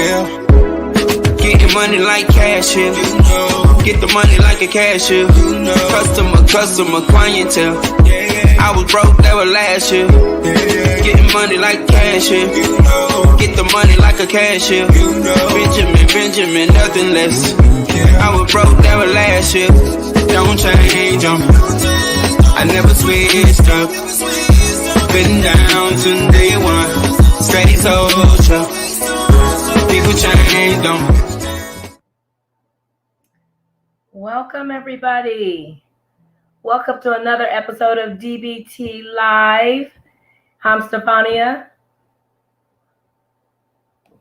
yeah. Getting money like cashier. Get the money like a cashier. Customer, clientele. I was broke, that was last year. Getting money like cashier. Get the money like a cashier. Benjamin, nothing less. I was broke, that was last year. Don't change them. I never switched up. Been down since day one. Straight social. People change them. Welcome, everybody. Welcome to another episode of DBT Live. I'm Stefania.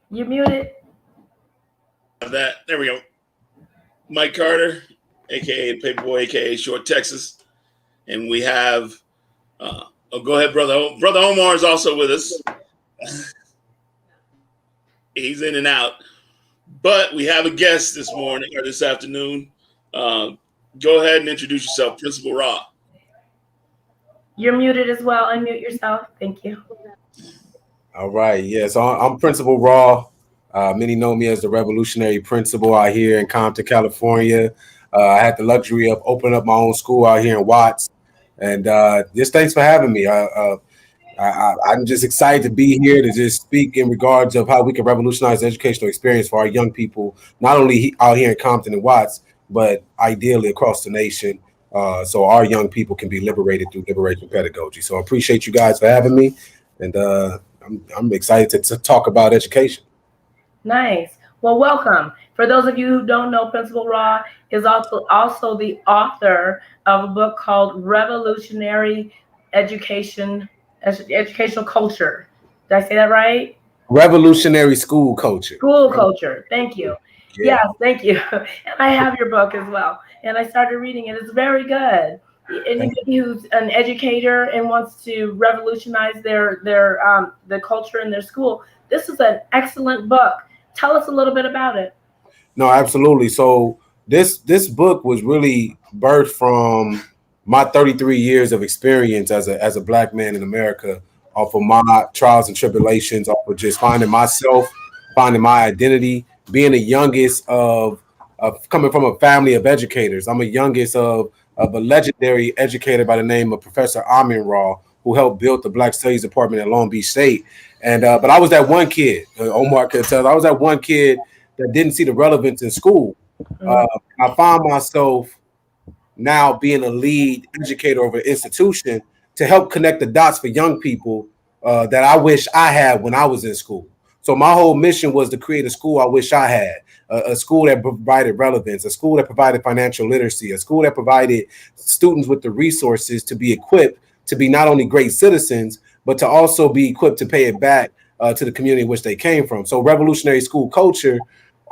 You're muted. There we go. Mike Carter, a.k.a. Paperboy, a.k.a. Short Texas. And we have, go ahead, brother. Brother Omar is also with us. He's in and out. But we have a guest this morning or this afternoon. Go ahead and introduce yourself, Principal Rahh. You're muted as well. Unmute yourself. Thank you. All right. Yes, I'm Principal Rahh. Many know me as the revolutionary principal out here in Compton, California. I had the luxury of opening up my own school out here in Watts. And just thanks for having me. I'm just excited to be here to just speak in regards of how we can revolutionize the educational experience for our young people, not only out here in Compton and Watts, but ideally across the nation, so our young people can be liberated through liberation pedagogy. So I appreciate you guys for having me, and I'm excited to talk about education. Nice. Well, welcome. For those of you who don't know, Principal Rahh is also the author of a book called Revolutionary Educational Culture. Did I say that right? Revolutionary School Culture. School Culture. Thank you. Yeah. Yes, thank you. And I have your book as well. And I started reading it. It's very good. Anybody who's an educator and wants to revolutionize the culture in their school, this is an excellent book. Tell us a little bit about it. No, absolutely. So this book was really birthed from my 33 years of experience as a Black man in America, off of my trials and tribulations, off of just finding myself, finding my identity, being the youngest of coming from a family of educators. I'm a youngest of a legendary educator by the name of Professor Amin Rahh, who helped build the Black Studies Department at Long Beach State. And but I was that one kid, Omar could tell, I was that one kid that didn't see the relevance in school. I found myself now being a lead educator of an institution to help connect the dots for young people that I wish I had when I was in school. So my whole mission was to create a school I wish I had, a school that provided relevance, a school that provided financial literacy, a school that provided students with the resources to be equipped to be not only great citizens, but to also be equipped to pay it back to the community in which they came from. So revolutionary school culture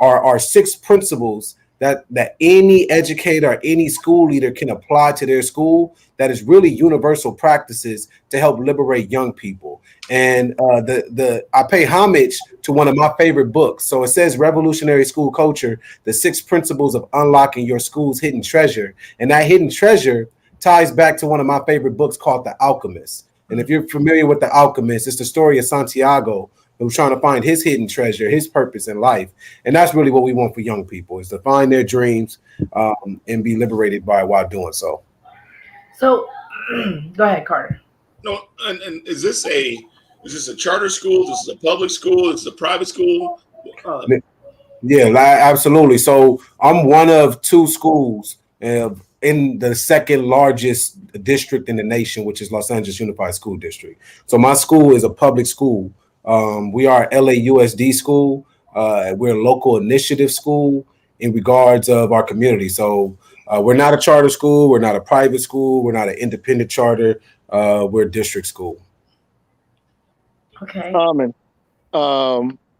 are 6 principles that any educator or any school leader can apply to their school, that is really universal practices to help liberate young people. And I pay homage to one of my favorite books. So it says Revolutionary School Culture, the 6 principles of unlocking your school's hidden treasure. And that hidden treasure ties back to one of my favorite books called The Alchemist. And if you're familiar with The Alchemist, it's the story of Santiago, who's trying to find his hidden treasure, his purpose in life. And that's really what we want for young people, is to find their dreams and be liberated by while doing so. So go ahead, Carter. No, and is this a charter school? This is a public school? This is a private school? Yeah, absolutely. So I'm one of 2 schools in the second largest district in the nation, which is Los Angeles Unified School District. So my school is a public school. We are LAUSD school. We're a local initiative school in regards of our community. So we're not a charter school. We're not a private school. We're not an independent charter. We're a district school. Okay.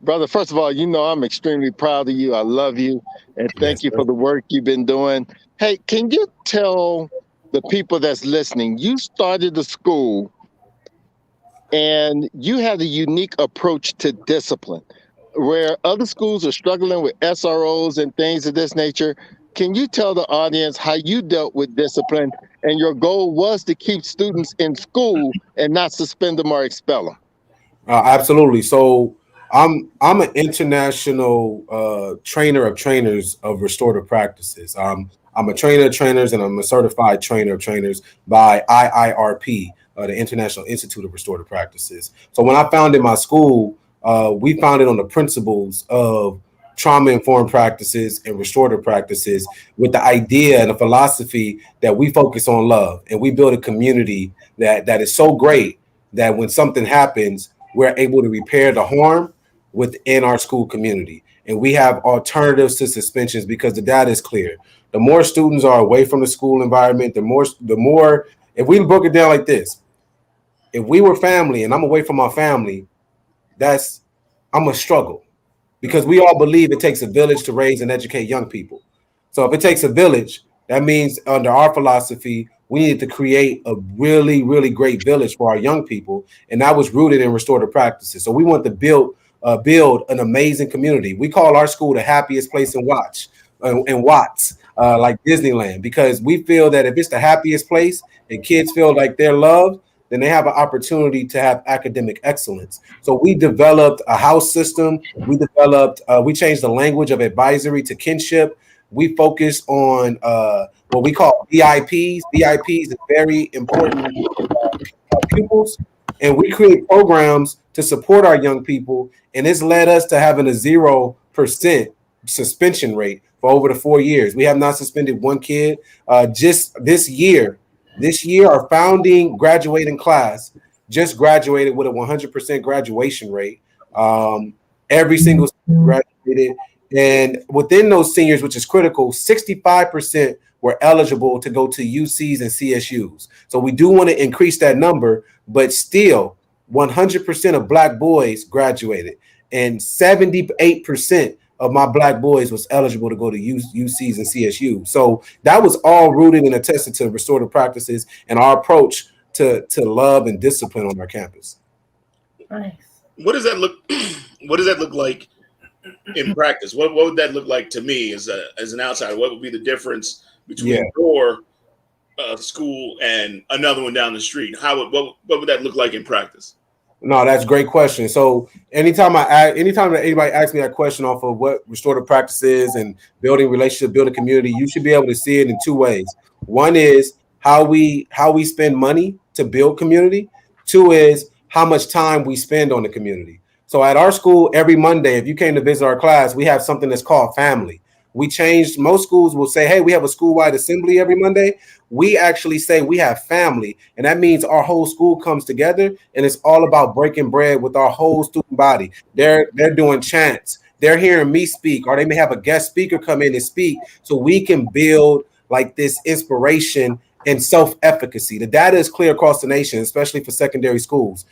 Brother, first of all, I'm extremely proud of you. I love you. And thank you for the work you've been doing. Hey, can you tell the people that's listening, you started the school and you had a unique approach to discipline, where other schools are struggling with SROs and things of this nature. Can you tell the audience how you dealt with discipline, and your goal was to keep students in school and not suspend them or expel them? Absolutely. So I'm an international trainer of trainers of restorative practices. I'm a trainer of trainers and I'm a certified trainer of trainers by IIRP, the International Institute of Restorative Practices. So when I founded my school, we founded on the principles of trauma informed practices and restorative practices with the idea and the philosophy that we focus on love and we build a community that is so great that when something happens, we're able to repair the harm within our school community. And we have alternatives to suspensions because the data is clear. The more students are away from the school environment, the more, if we broke it down like this, if we were family and I'm away from my family, that's, I'm a struggle because we all believe it takes a village to raise and educate young people. So if it takes a village, that means under our philosophy, we needed to create a really, really great village for our young people, and that was rooted in restorative practices. So we want to build an amazing community. We call our school the happiest place in Watts, like Disneyland, because we feel that if it's the happiest place and kids feel like they're loved, then they have an opportunity to have academic excellence. So we developed a house system. We changed the language of advisory to kinship. We focus on what we call VIPs. VIPs is very important pupils, and we create programs to support our young people. And it's led us to having a 0% suspension rate for over the 4 years. We have not suspended one kid. Just this year, our founding graduating class just graduated with a 100% graduation rate. Every single graduated. And within those seniors, which is critical, 65% were eligible to go to UCs and CSUs. So we do want to increase that number, but still 100% of Black boys graduated and 78% of my Black boys was eligible to go to UCs and CSU. So that was all rooted and attested to restorative practices and our approach to love and discipline on our campus. Nice. What does that look? What does that look like in practice? What would that look like to me as an outsider? What would be the difference between your school and another one down the street? What would that look like in practice? No, that's a great question. So anytime that anybody asks me that question off of what restorative practice is and building relationship, building community, you should be able to see it in two ways. One is how we spend money to build community. Two is how much time we spend on the community. So at our school, every Monday, if you came to visit our class, we have something that's called family. We changed, most schools will say, hey, we have a school-wide assembly every Monday. We actually say we have family. And that means our whole school comes together and it's all about breaking bread with our whole student body. They're doing chants. They're hearing me speak, or they may have a guest speaker come in and speak so we can build like this inspiration and self-efficacy. The data is clear across the nation, especially for secondary schools.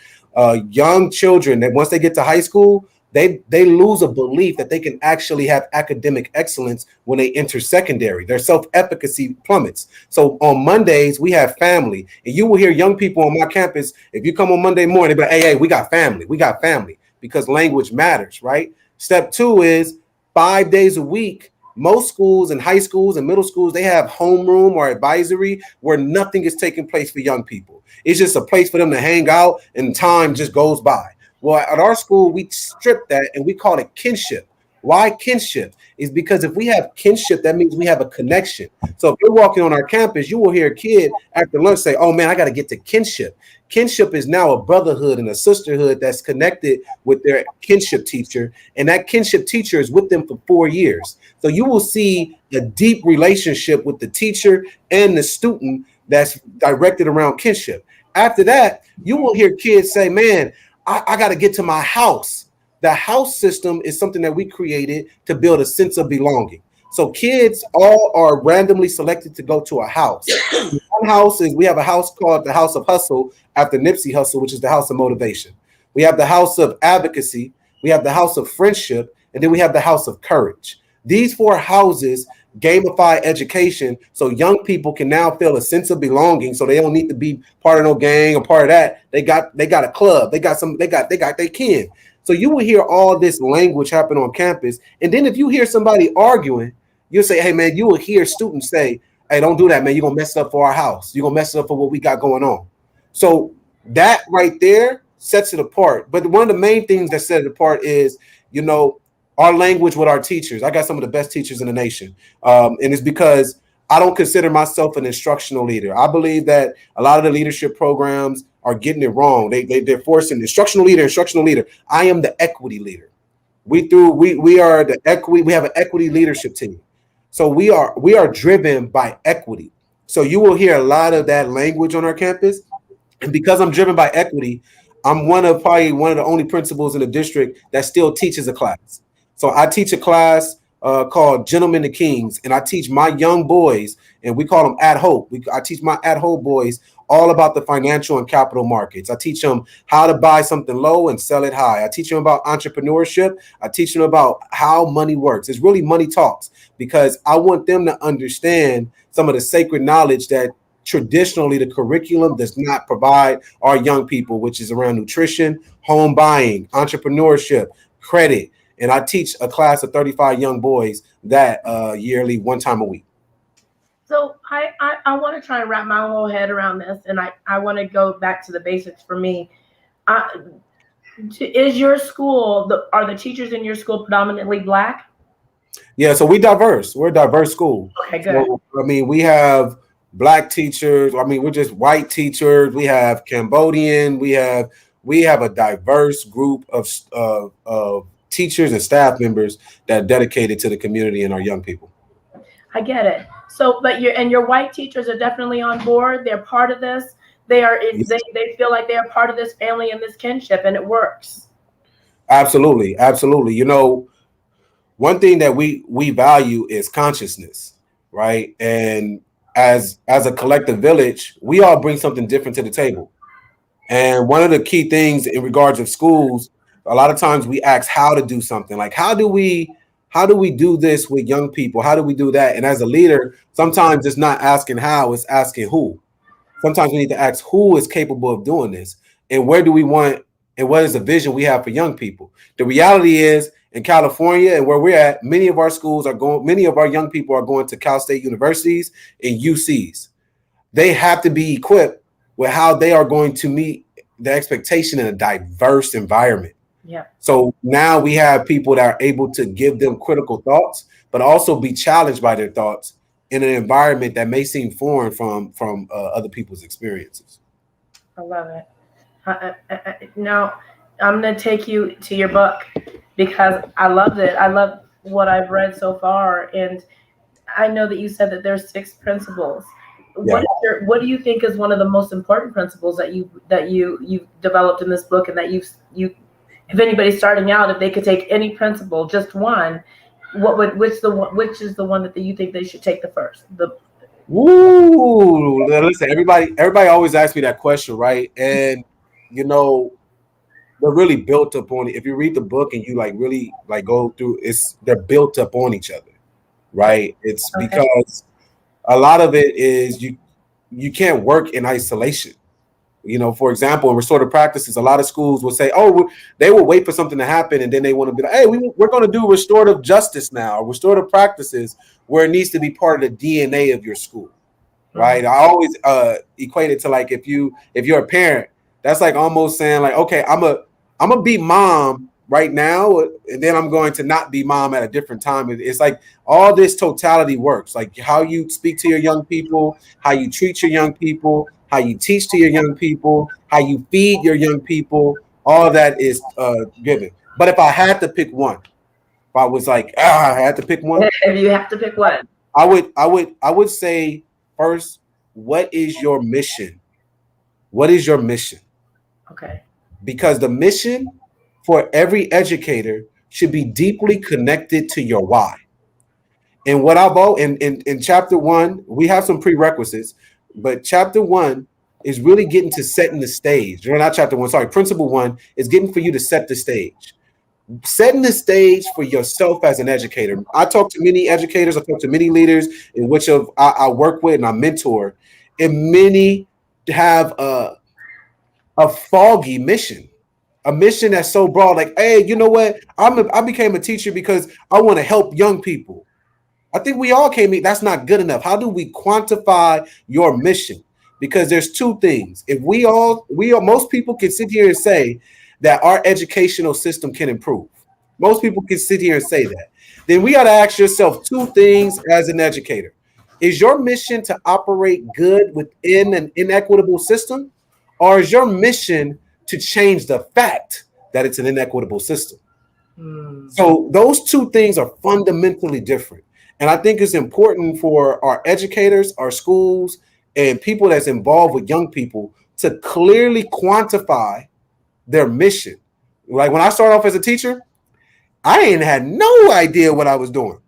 Young children that once they get to high school, they lose a belief that they can actually have academic excellence when they enter secondary. Their self-efficacy plummets. So on Mondays, we have family. And you will hear young people on my campus, if you come on Monday morning, they'll be like, hey, we got family, because language matters, right? Step two is 5 days a week. Most schools and high schools and middle schools, they have homeroom or advisory where nothing is taking place for young people. It's just a place for them to hang out and time just goes by. Well, at our school, we strip that and we call it kinship. Why kinship? Is because if we have kinship, that means we have a connection. So if you're walking on our campus, you will hear a kid after lunch say, oh man, I got to get to kinship. Kinship is now a brotherhood and a sisterhood that's connected with their kinship teacher. And that kinship teacher is with them for 4 years. So you will see a deep relationship with the teacher and the student that's directed around kinship. After that, you will hear kids say, man, I got to get to my house. The house system is something that we created to build a sense of belonging. So kids all are randomly selected to go to a house. One house is, we have a house called the House of Hustle after Nipsey Hussle, which is the house of motivation. We have the house of advocacy. We have the house of friendship. And then we have the house of courage. These 4 houses gamify education so young people can now feel a sense of belonging, so they don't need to be part of no gang or part of that. They got a club, they got their kin. So you will hear all this language happen on campus. And then if you hear somebody arguing, you'll say, hey man, you will hear students say, hey, don't do that, man. You're gonna mess it up for our house. You're gonna mess it up for what we got going on. So that right there sets it apart. But one of the main things that set it apart is, you know, our language with our teachers. I got some of the best teachers in the nation. And it's because I don't consider myself an instructional leader. I believe that a lot of the leadership programs are getting it wrong. They're forcing instructional leader, instructional leader. I am the equity leader. We are the equity. We have an equity leadership team. So we are driven by equity. So you will hear a lot of that language on our campus. And because I'm driven by equity, I'm probably one of the only principals in the district that still teaches a class. So I teach a class called Gentlemen to Kings, and I teach my young boys, and we call them At Hope. I teach my At Hope boys all about the financial and capital markets. I teach them how to buy something low and sell it high. I teach them about entrepreneurship. I teach them about how money works. It's really money talks, because I want them to understand some of the sacred knowledge that traditionally the curriculum does not provide our young people, which is around nutrition, home buying, entrepreneurship, credit. And I teach a class of 35 young boys that yearly, one time a week. So I want to try and wrap my whole head around this, and I want to go back to the basics for me. Is your school, are the teachers in your school predominantly Black? Yeah, so we diverse. We're a diverse school. Okay, good. So, I mean, we have Black teachers. I mean, we're just white teachers. We have Cambodian. We have a diverse group of teachers and staff members that are dedicated to the community and our young people. I get it. So, but your white teachers are definitely on board. They're part of this. They feel like they are part of this family and this kinship, and it works. Absolutely, absolutely. You know, one thing that we value is consciousness, right? And as a collective village, we all bring something different to the table. And one of the key things in regards of schools, a lot of times we ask how to do something. Like, how do we do this with young people? How do we do that? And as a leader, sometimes it's not asking how, it's asking who. Sometimes we need to ask who is capable of doing this, and where do we want, and what is the vision we have for young people. The reality is, in California and where we're at, many of our young people are going to Cal State universities and UCs. They have to be equipped with how they are going to meet the expectation in a diverse environment. Yeah. So now we have people that are able to give them critical thoughts, but also be challenged by their thoughts in an environment that may seem foreign from other people's experiences. I love it. Now, I'm going to take you to your book because I loved it. I love what I've read so far. And I know that you said that there's 6 principles. Yeah. What do you think is one of the most important principles that you've developed in this book, and that you if anybody's starting out, if they could take any principle, just one, which is the one that you think they should take the first? Ooh, listen, everybody always asks me that question, right? And you know, they're really built up on it. If you read the book and you really go through, they're built up on each other, right? It's okay. Because a lot of it is you can't work in isolation. You know, for example, in restorative practices, a lot of schools will say, oh, they will wait for something to happen, and then they want to be like, hey, we're going to do restorative justice now, restorative practices, where it needs to be part of the DNA of your school, right? I always equate it to like if you're a parent, that's like almost saying like, okay, I'm a be mom right now, and then I'm going to not be mom at a different time. It's like all this totality works, like how you speak to your young people, how you treat your young people, how you teach to your young people, how you feed your young people, all that is given. But if I had to pick one, if I was like, I had to pick one. If you have to pick one, I would say first, what is your mission? What is your mission? Okay. Because the mission for every educator should be deeply connected to your why. And what in chapter 1, we have some prerequisites, but chapter 1 is really getting to setting the stage. Or not chapter 1, sorry, principle 1 is getting for you to set the stage. Setting the stage for yourself as an educator. I talk to many educators, I talk to many leaders in which I work with and I mentor, and many have a foggy mission. A mission that's so broad, like, hey, you know what? I became a teacher because I want to help young people. I think we all that's not good enough. How do we quantify your mission? because there's two things. If most people can sit here and say that our educational system can improve. Most people can sit here and say that. Then we got to ask yourself two things as an educator. Is your mission to operate good within an inequitable system? Or is your mission to change the fact that it's an inequitable system? So those two things are fundamentally different. And I think it's important for our educators, our schools, and people that's involved with young people to clearly quantify their mission. Like when I started off as a teacher, I ain't had no idea what I was doing.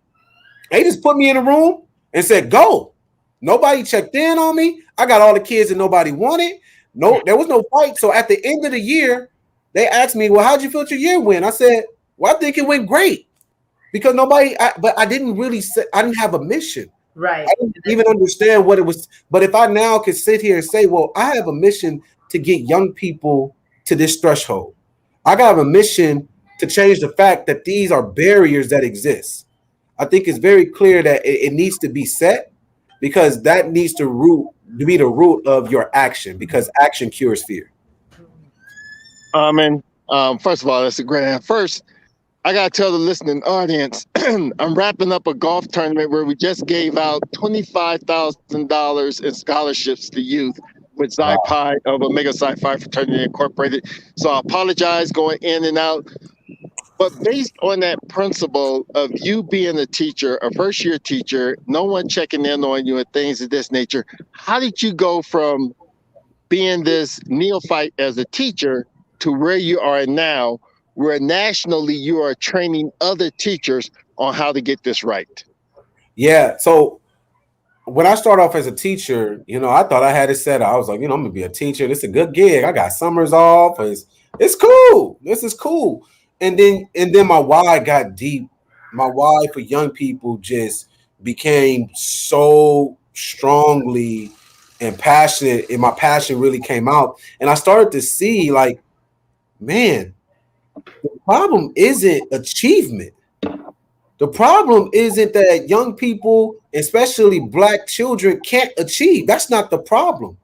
They just put me in a room and said, go. Nobody checked in on me. I got all the kids that nobody wanted. No, there was no fight. So at the end of the year, they asked me, well, how'd you feel your year went? I said, well, I think it went great because but I didn't really say, I didn't have a mission. Right. I didn't even understand what it was. But if I now could sit here and say, well, I have a mission to get young people to this threshold. I got a mission to change the fact that these are barriers that exist. I think it's very clear that it needs to be set because that needs to be the root of your action because action cures fear. Amen. First of all, that's a great. First, I got to tell the listening audience, I'm wrapping up a golf tournament where we just gave out $25,000 in scholarships to youth with Xi Pi of Omega Psi Phi Fraternity Incorporated. So I apologize going in and out. But based on that principle of you being a teacher, a first-year teacher, no one checking in on you and things of this nature, how did you go from being this neophyte as a teacher to where you are now, where nationally you are training other teachers on how to get this right? Yeah. So when I started off as a teacher, I thought I had it set. I was like, I'm going to be a teacher. This is a good gig. I got summers off. It's cool. This is cool. And then my why got deep. My why for young people just became so strongly and passionate, and my passion really came out. And I started to see, like, man, the problem isn't achievement. The problem isn't that young people, especially Black children, can't achieve. That's not the problem.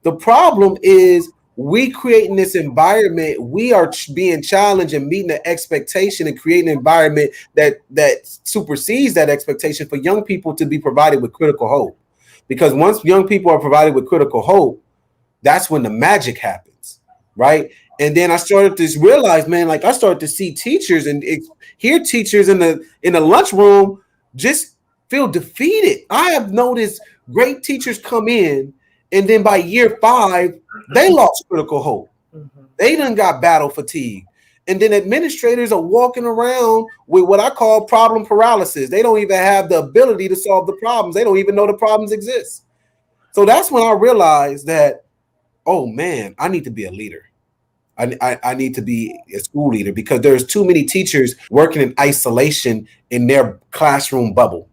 The problem is we creating this environment. We are being challenged and meeting the expectation and creating an environment that supersedes that expectation for young people to be provided with critical hope. Because once young people are provided with critical hope, that's when the magic happens, right? And then I started to realize, man, like I started to see teachers and hear teachers in the lunchroom just feel defeated. I have noticed great teachers come in, and then by year 5, they lost critical hope. They done got battle fatigue. And then administrators are walking around with what I call problem paralysis. They don't even have the ability to solve the problems. They don't even know the problems exist. So that's when I realized that, oh man, I need to be a leader. I need to be a school leader because there's too many teachers working in isolation in their classroom bubble.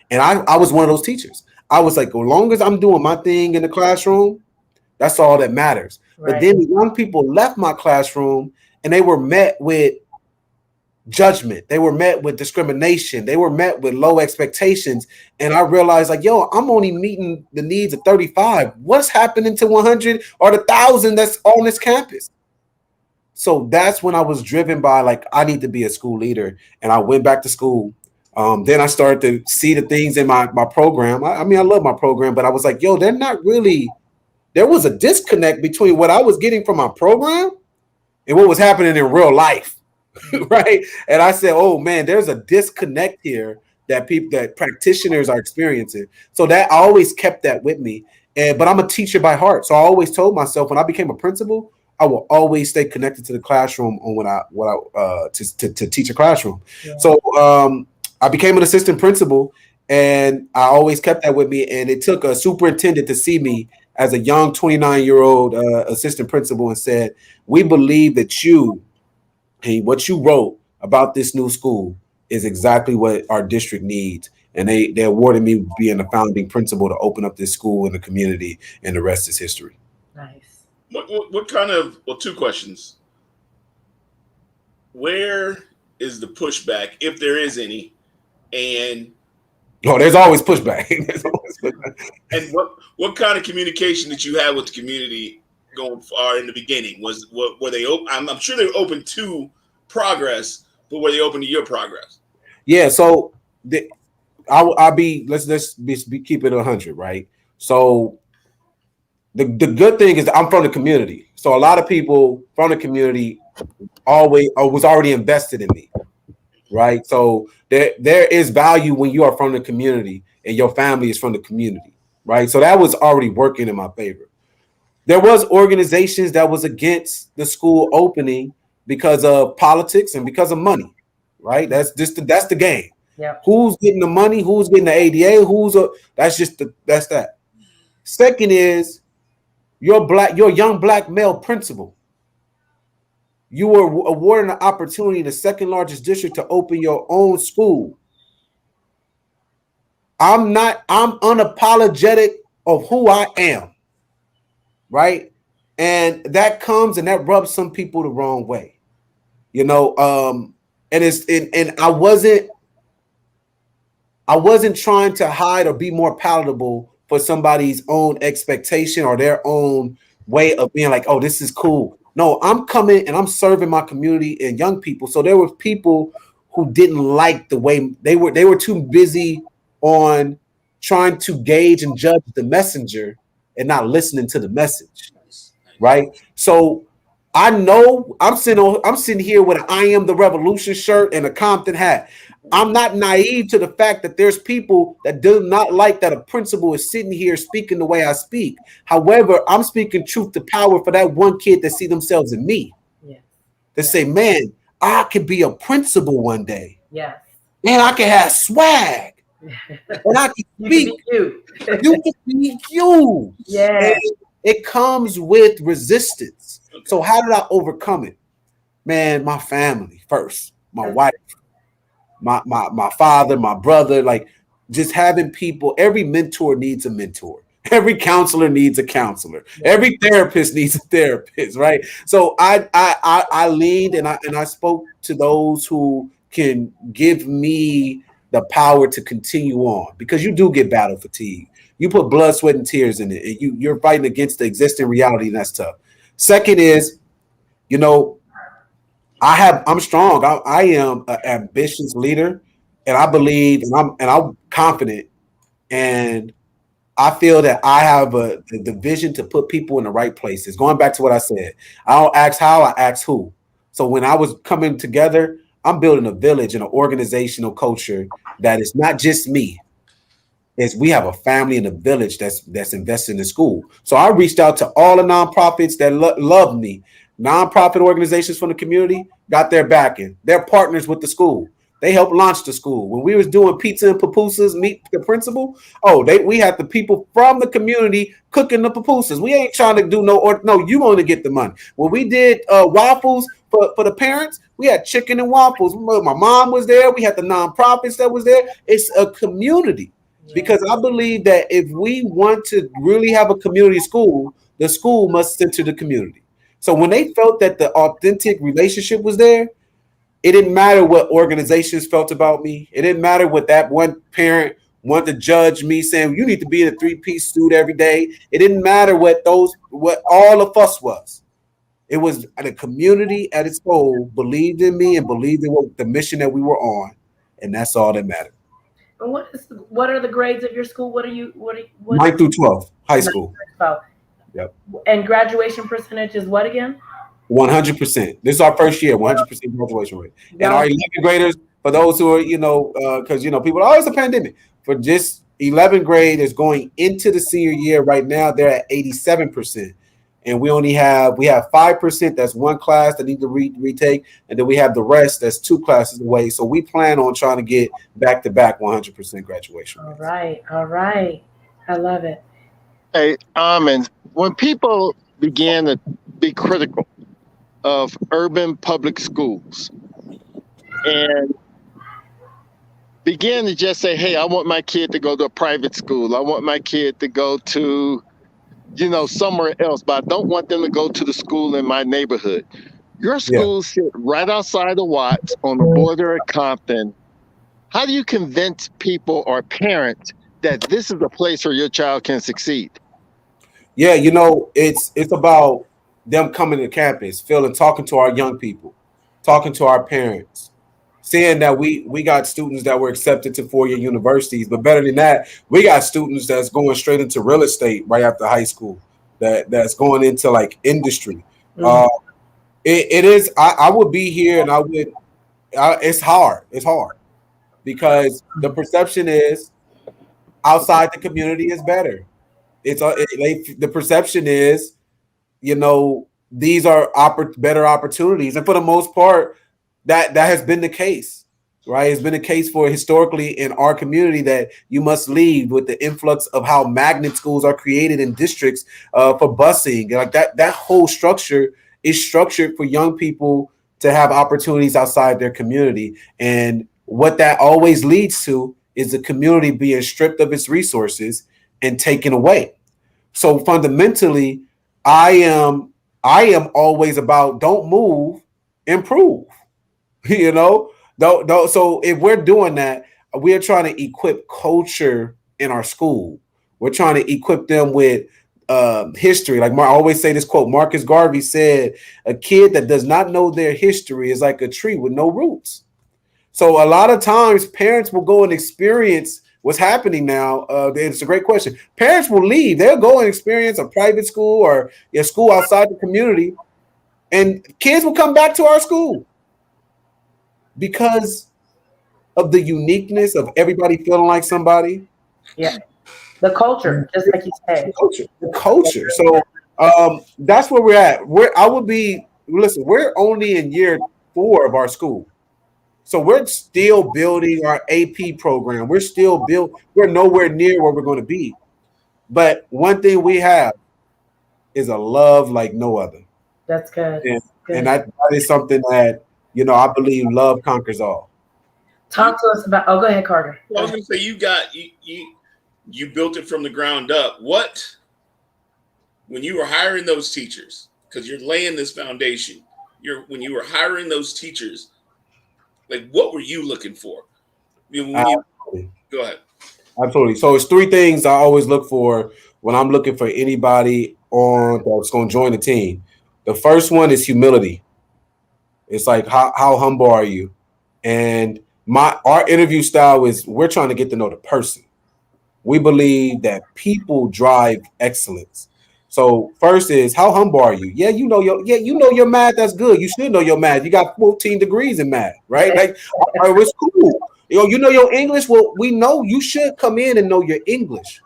And I was one of those teachers. I was like, as long as I'm doing my thing in the classroom, that's all that matters. Right. But then the young people left my classroom and they were met with judgment. They were met with discrimination. They were met with low expectations. And I realized, like, yo, I'm only meeting the needs of 35. What's happening to 100 or the 1,000 that's on this campus? So that's when I was driven by, like, I need to be a school leader. And I went back to school. Then I started to see the things in my program. I mean, I love my program, but I was like, yo, they're not really, there was a disconnect between what I was getting from my program and what was happening in real life, right? And I said, oh man, there's a disconnect here that practitioners are experiencing. So that I always kept that with me. But I'm a teacher by heart. So I always told myself when I became a principal, I will always stay connected to the classroom on to teach a classroom. Yeah. So I became an assistant principal, and I always kept that with me. And it took a superintendent to see me as a young 29-year-old assistant principal and said, we believe that what you wrote about this new school is exactly what our district needs. And they awarded me being the founding principal to open up this school in the community, and the rest is history. Nice. What kind of, well, two questions. Where is the pushback, if there is any? And there's always pushback. And what kind of communication did you have with the community going far in the beginning? Were they open? I'm sure they were open to progress, but were they open to your progress? Yeah. So I'll be let's be keep it 100, right? So the good thing is I'm from the community, so a lot of people from the community always was already invested in me, right? So there is value when you are from the community and your family is from the community, right? So that was already working in my favor. There was organizations that was against the school opening because of politics and because of money, right? That's the game. Yeah. Who's getting the money? Who's getting the ADA? That's that. Second is your young black male principal. You were awarded an opportunity in the second largest district to open your own school. I'm unapologetic of who I am, right? And that comes and that rubs some people the wrong way, and I wasn't trying to hide or be more palatable for somebody's own expectation or their own way of being like, oh, this is cool. No, I'm coming and I'm serving my community and young people. So there were people who didn't like the way they were too busy on trying to gauge and judge the messenger and not listening to the message. Right. So I know I'm sitting here with an I Am the Revolution shirt and a Compton hat. I'm not naive to the fact that there's people that do not like that a principal is sitting here speaking the way I speak. However, I'm speaking truth to power for that one kid that see themselves in me. Yeah. That say, man, I could be a principal one day. Yes. Man, I can have swag. And I can speak. You can be you. Yeah. It comes with resistance. So how did I overcome it? Man, my family first, my wife, my father, my brother, like just having people. Every mentor needs a mentor. Every counselor needs a counselor. Every therapist needs a therapist, right? So I leaned and I spoke to those who can give me the power to continue on, because you do get battle fatigue. You put blood, sweat, and tears in it, and you're fighting against the existing reality, and that's tough. Second is, I'm strong. I am an ambitious leader, and I believe, and I'm confident, and I feel that I have the vision to put people in the right places. Going back to what I said, I don't ask how, I ask who. So when I was coming together, I'm building a village and an organizational culture that is not just me. We have a family and a village that's invested in the school. So I reached out to all the nonprofits that love me. Nonprofit organizations from the community got their backing. They're partners with the school. They helped launch the school. When we was doing pizza and pupusas, meet the principal. We had the people from the community cooking the pupusas. We ain't trying to do no. You want to get the money. When we did waffles for the parents, we had chicken and waffles. My mom was there. We had the nonprofits that was there. It's a community. Because I believe that if we want to really have a community school, the school must center the community. So when they felt that the authentic relationship was there, it didn't matter what organizations felt about me. It didn't matter what that one parent wanted to judge me, saying you need to be in a 3-piece suit every day. It didn't matter what all of us was. It was the community at its whole believed in me and believed in the mission that we were on, and that's all that mattered. And what are the grades of your school? What 9 through 12, high school. 12. Yep. And graduation percentage is what again? 100%. This is our first year, 100% graduation rate. And our 11th graders, for those who are, because people are always a pandemic. For just 11th grade is going into the senior year right now, they're at 87%. And we have 5%. That's one class that need to retake, and then we have the rest. That's 2 classes away. So we plan on trying to get back-to-back 100% graduation. All right, I love it. Hey, Armand, when people began to be critical of urban public schools and began to just say, "Hey, I want my kid to go to a private school. I want my kid to go to." Somewhere else, but I don't want them to go to the school in my neighborhood. Your school sit right outside of Watts on the border of Compton. How do you convince people or parents that this is a place where your child can succeed? Yeah, it's about them coming to campus, feeling, talking to our young people, talking to our parents, seeing that we got students that were accepted to four-year universities, but better than that, we got students that's going straight into real estate right after high school, that's going into like industry. Mhm. It is. I would be here, and I would. It's hard. It's hard because the perception is outside the community is better. The perception is, these are better opportunities, and for the most part, that has been the case, right? It's been the case for historically in our community that you must leave with the influx of how magnet schools are created in districts for busing, like that whole structure is structured for young people to have opportunities outside their community, and what that always leads to is the community being stripped of its resources and taken away. So fundamentally, I am always about don't move, improve. you know, don't. So if we're doing that, we are trying to equip culture in our school. We're trying to equip them with history. Like I always say this quote: Marcus Garvey said, "A kid that does not know their history is like a tree with no roots." So a lot of times parents will go and experience what's happening now. It's a great question. Parents will leave. They'll go and experience a private school or a school outside the community, and kids will come back to our school because of the uniqueness of everybody feeling like somebody. Yeah. The culture, just like you said. The culture. So that's where we're at. We're only in year 4 of our school. So we're still building our AP program. We're nowhere near where we're going to be. But one thing we have is a love like no other. That's good. And that is something that, I believe love conquers all. Talk to us about. Oh, go ahead, Carter. I was going to say you built it from the ground up. When you were hiring those teachers, because you're laying this foundation, when you were hiring those teachers, like what were you looking for? Go ahead. Absolutely. So it's 3 things I always look for when I'm looking for anybody that's going to join the team. The first one is humility. It's like how humble are you? And our interview style is we're trying to get to know the person. We believe that people drive excellence. So first is how humble are you? Yeah, you know your math. That's good. You should know your math. You got 14 degrees in math, right? Like, all right, it's cool. You know your English. Well, we know you should come in and know your English.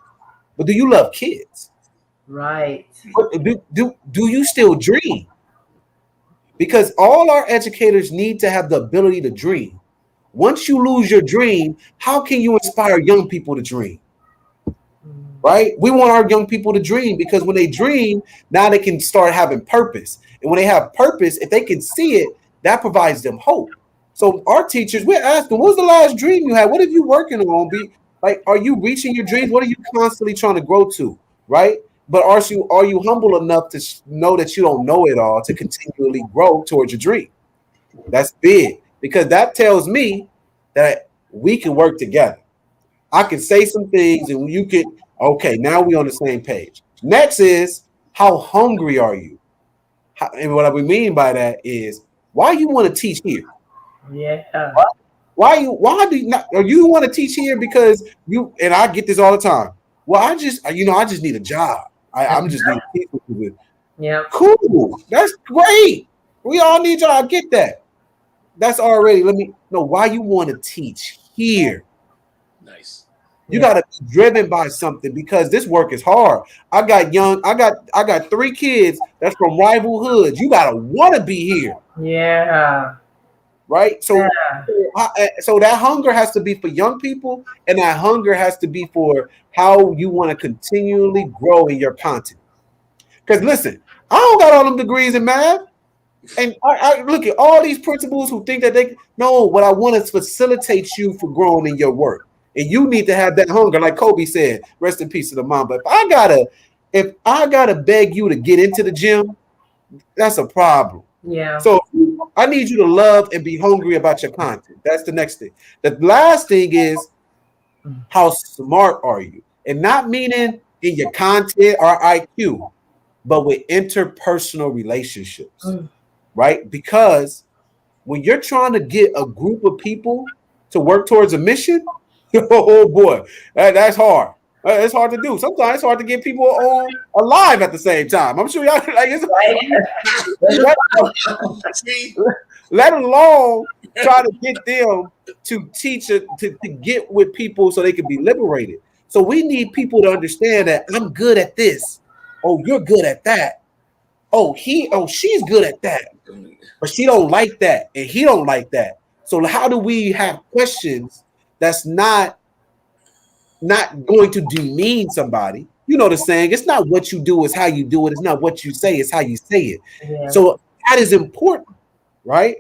But do you love kids? Right. Do you still dream? Because all our educators need to have the ability to dream. Once you lose your dream, how can you inspire young people to dream? Right? We want our young people to dream because when they dream, now they can start having purpose. And when they have purpose, if they can see it, that provides them hope. So our teachers, we're asking, what was the last dream you had? What are you working on? Are you reaching your dreams? What are you constantly trying to grow to? Right? But are you humble enough to know that you don't know it all to continually grow towards your dream? That's big because that tells me that we can work together. I can say some things and you can. Okay, now we're on the same page. Next is how hungry are you? And what we mean by that is why you want to teach here? Yeah. Why do you not? Or you want to teach here because you? And I get this all the time. Well, I just need a job. I'm just need people to do. Yeah. Cool. That's great. We all need y'all. I get that. That's already. Let me know why you want to teach here. Nice. You got to be driven by something because this work is hard. I got 3 kids that's from rival hoods. You got to want to be here. Yeah. Right? So that hunger has to be for young people, and that hunger has to be for how you want to continually grow in your content. Because listen, I don't got all them degrees in math. And I look at all these principals who think that they know what I want to facilitate you for growing in your work. And you need to have that hunger, like Kobe said. Rest in peace to the mom. But if I gotta beg you to get into the gym, that's a problem. Yeah. So I need you to love and be hungry about your content. That's the next thing. The last thing is How smart are you? And not meaning in your content or IQ, but with interpersonal relationships, right? Because when you're trying to get a group of people to work towards a mission, oh boy, that's hard. It's hard to do. Sometimes it's hard to get people on alive at the same time. I'm sure y'all like it's See, let alone try to get them to teach it to get with people so they can be liberated. So we need people to understand that I'm good at this. Oh, you're good at that. Oh, she's good at that. But she don't like that, and he don't like that. So how do we have questions that's not going to demean somebody? You know the saying, it's not what you do, it's how you do it. It's not what you say, it's how you say it. Yeah. So that is important, right?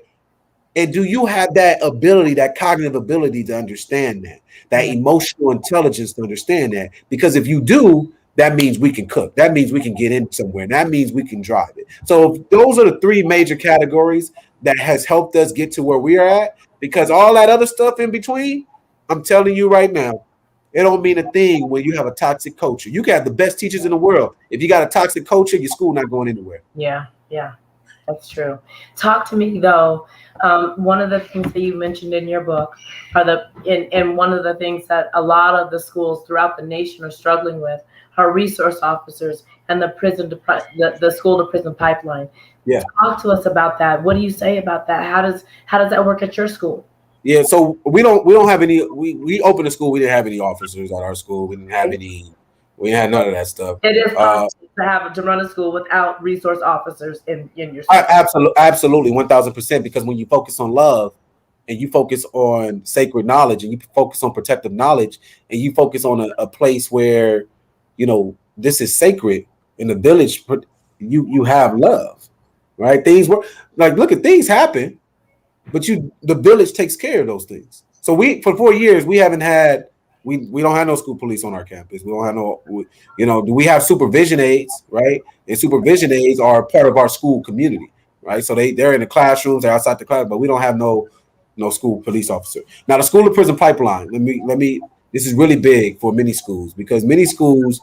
And do you have that ability, that cognitive ability to understand that emotional intelligence to understand that? Because if you do, that means we can cook. That means we can get in somewhere. And that means we can drive it. So those are the three major categories that has helped us get to where we are at. Because all that other stuff in between, I'm telling you right now, it don't mean a thing when you have a toxic culture. You can have the best teachers in the world. If you got a toxic culture, your school not going anywhere. Yeah, that's true. Talk to me though. One of the things that you mentioned in your book and one of the things that a lot of the schools throughout the nation are struggling with are resource officers and the school to prison pipeline. Yeah. Talk to us about that. What do you say about that? How does that work at your school? Yeah, so we don't have any. We opened the school. We didn't have any officers at our school. We didn't have any. We had none of that stuff. It is possible to run a school without resource officers in your school. Absolutely, 1,000%. Because when you focus on love, and you focus on sacred knowledge, and you focus on protective knowledge, and you focus on a place where, this is sacred in the village, you have love, right? Things work. Like, look at things happen. But the village takes care of those things. So for 4 years, we haven't had, we don't have no school police on our campus. We don't have do we have supervision aides, right? And supervision aides are part of our school community, right? So they're in the classrooms, they're outside the class, but we don't have no school police officer. Now the school to prison pipeline, this is really big for many schools because many schools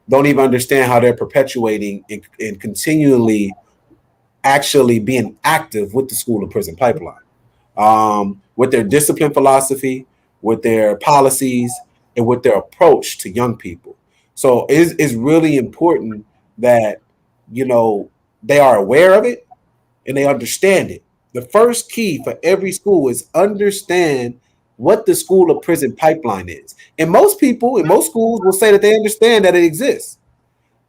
don't even understand how they're perpetuating and continually actually being active with the school to prison pipeline. With their discipline philosophy, with their policies, and with their approach to young people. So it's really important that, they are aware of it and they understand it. The first key for every school is understand what the school to prison pipeline is. And most people in most schools will say that they understand that it exists.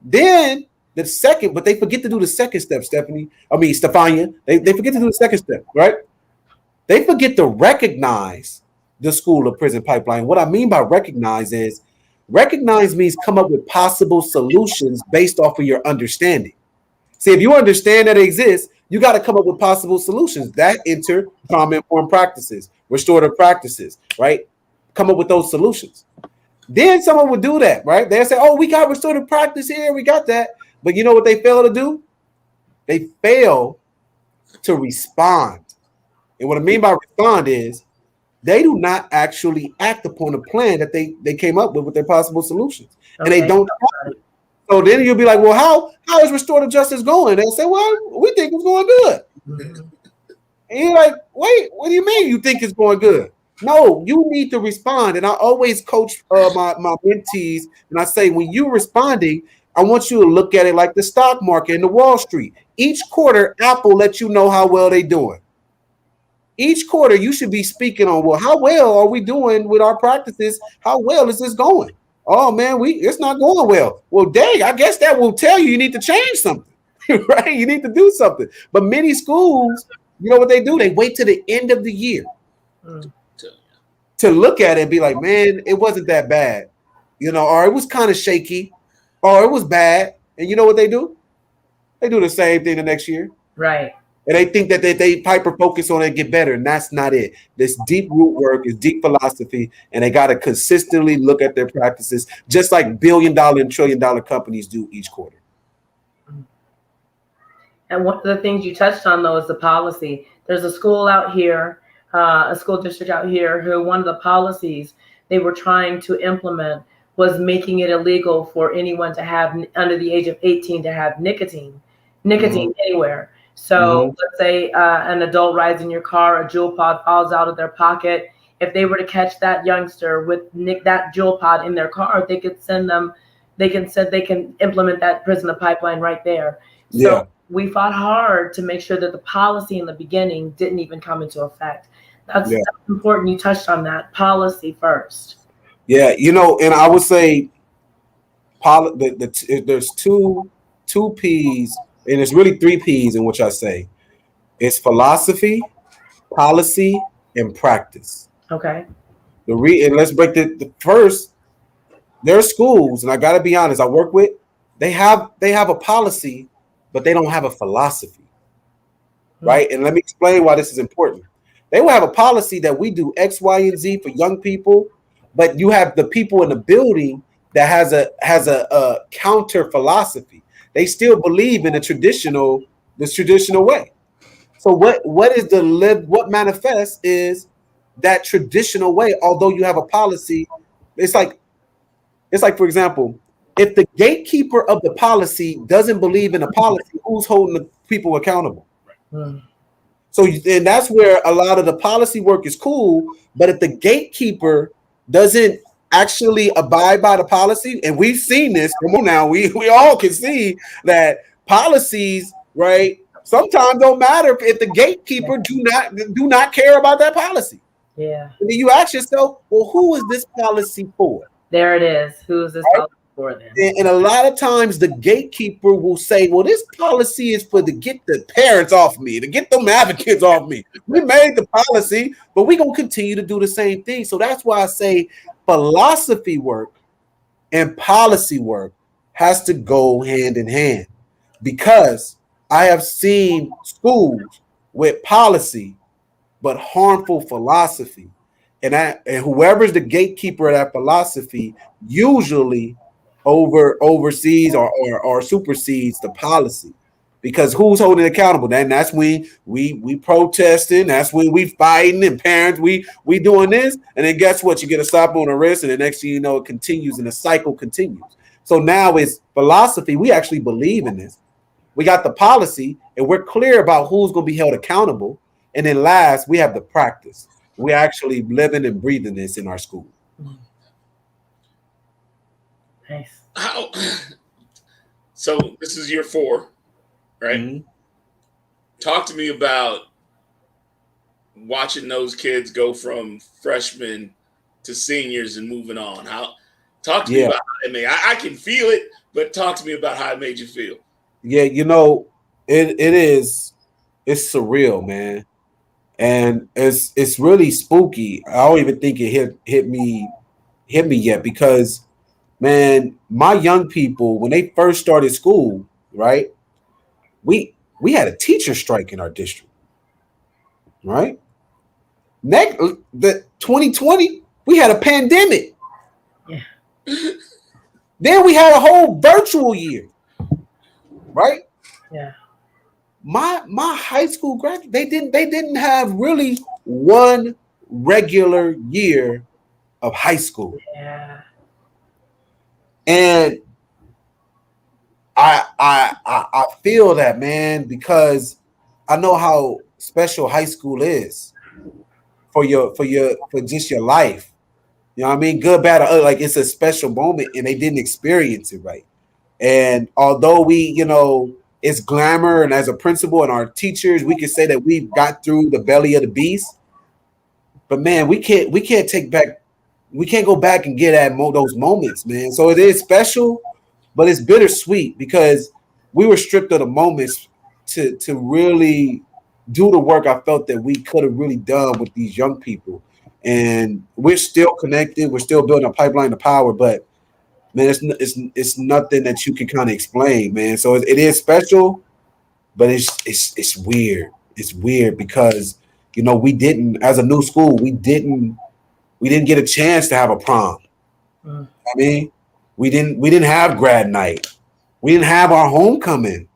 Then the second, but they forget to do the second step, Stefania. They forget to do the second step, right? They forget to recognize the school of prison pipeline. What I mean by recognize means come up with possible solutions based off of your understanding. See, if you understand that it exists, you got to come up with possible solutions that enter trauma-informed practices, restorative practices, right? Come up with those solutions. Then someone would do that, right? They'll say, oh, we got restorative practice here. We got that. But you know what they fail to do? They fail to respond. And what I mean by respond is they do not actually act upon a plan that they came up with their possible solutions. Okay. And they don't. So then you'll be like, well, how is restorative justice going? They'll say, well, we think it's going good. Mm-hmm. And you're like, wait, what do you mean you think it's going good? No, you need to respond. And I always coach my mentees, and I say, when you're responding, I want you to look at it like the stock market and the Wall Street. Each quarter, Apple lets you know how well they're doing. Each quarter, you should be speaking on, well, how well are we doing with our practices? How well is this going? Oh, man, it's not going well. Well, dang, I guess that will tell you need to change something, right? You need to do something. But many schools, you know what they do? They wait to the end of the year to look at it and be like, man, it wasn't that bad, or it was kind of shaky, or it was bad. And you know what they do? They do the same thing the next year. Right. And they think that they hyper focus on it and get better. And that's not it. This deep root work is deep philosophy. And they got to consistently look at their practices, just like $1 billion and $1 trillion companies do each quarter. And one of the things you touched on, though, is the policy. There's a school out here, a school district out here, who one of the policies they were trying to implement was making it illegal for anyone to have under the age of 18 to have nicotine anywhere. So let's say an adult rides in your car, a jewel pod falls out of their pocket. If they were to catch that youngster with that jewel pod in their car, they could send them. They can implement that prison pipeline right there. So we fought hard to make sure that the policy in the beginning didn't even come into effect. That's important. You touched on that policy first. Yeah, and I would say there's two P's, and it's really three P's in which I say it's philosophy, policy, and practice. Okay. And let's break the first. There are schools, and I got to be honest, I work with. They have a policy, but they don't have a philosophy, right? And let me explain why this is important. They will have a policy that we do X, Y, and Z for young people, but you have the people in the building that has a counter philosophy. They still believe in the traditional way. So what manifests is that traditional way, although you have a policy. It's like, for example, if the gatekeeper of the policy doesn't believe in the policy, who's holding the people accountable? So, and that's where a lot of the policy work is cool. But if the gatekeeper doesn't actually abide by the policy, and we've seen this, come on now, we all can see that policies, right, sometimes don't matter if the gatekeeper do not care about that policy. Yeah. And then you ask yourself, well, who is this policy for? There it is. Who is this policy for then? And a lot of times the gatekeeper will say, well, this policy is to get the parents off me, to get them advocates off me. We made the policy, but we're going to continue to do the same thing. So that's why I say philosophy work and policy work has to go hand in hand, because I have seen schools with policy but harmful philosophy. And whoever's the gatekeeper of that philosophy usually oversees or supersedes the policy, because who's holding it accountable? Then that's when we protesting. That's when we fighting, and parents we doing this, and then guess what? You get a slap on the wrist, and the next thing you know, it continues, and the cycle continues. So now it's philosophy. We actually believe in this. We got the policy, and we're clear about who's going to be held accountable. And then last, we have the practice. We're actually living and breathing this in our school. Nice. So this is year 4, right? Talk to me about watching those kids go from freshmen to seniors and moving on. Talk to me about how it made. I can feel it, but talk to me about how it made you feel. Yeah, it's surreal, man. And it's really spooky. I don't even think it hit me yet, because, man, my young people, when they first started school, right, we had a teacher strike in our district, right? The 2020, we had a pandemic. Yeah. Then we had a whole virtual year, right? Yeah. My high school graduate, they didn't have really one regular year of high school. Yeah. And I feel that, man, because I know how special high school is for just your life. You know what I mean? Good, bad, or ugly, like it's a special moment, and they didn't experience it right. And although it's glamour, and as a principal and our teachers, we can say that we've got through the belly of the beast. But man, we can't go back and get at those moments, man. So it is special, but it's bittersweet, because we were stripped of the moments to really do the work I felt that we could have really done with these young people. And we're still connected. We're still building a pipeline of power, but man, it's nothing that you can kind of explain, man. So it is special, but it's weird. It's weird because we didn't, as a new school, we didn't get a chance to have a prom. I mean, we didn't have grad night. We didn't have our homecoming.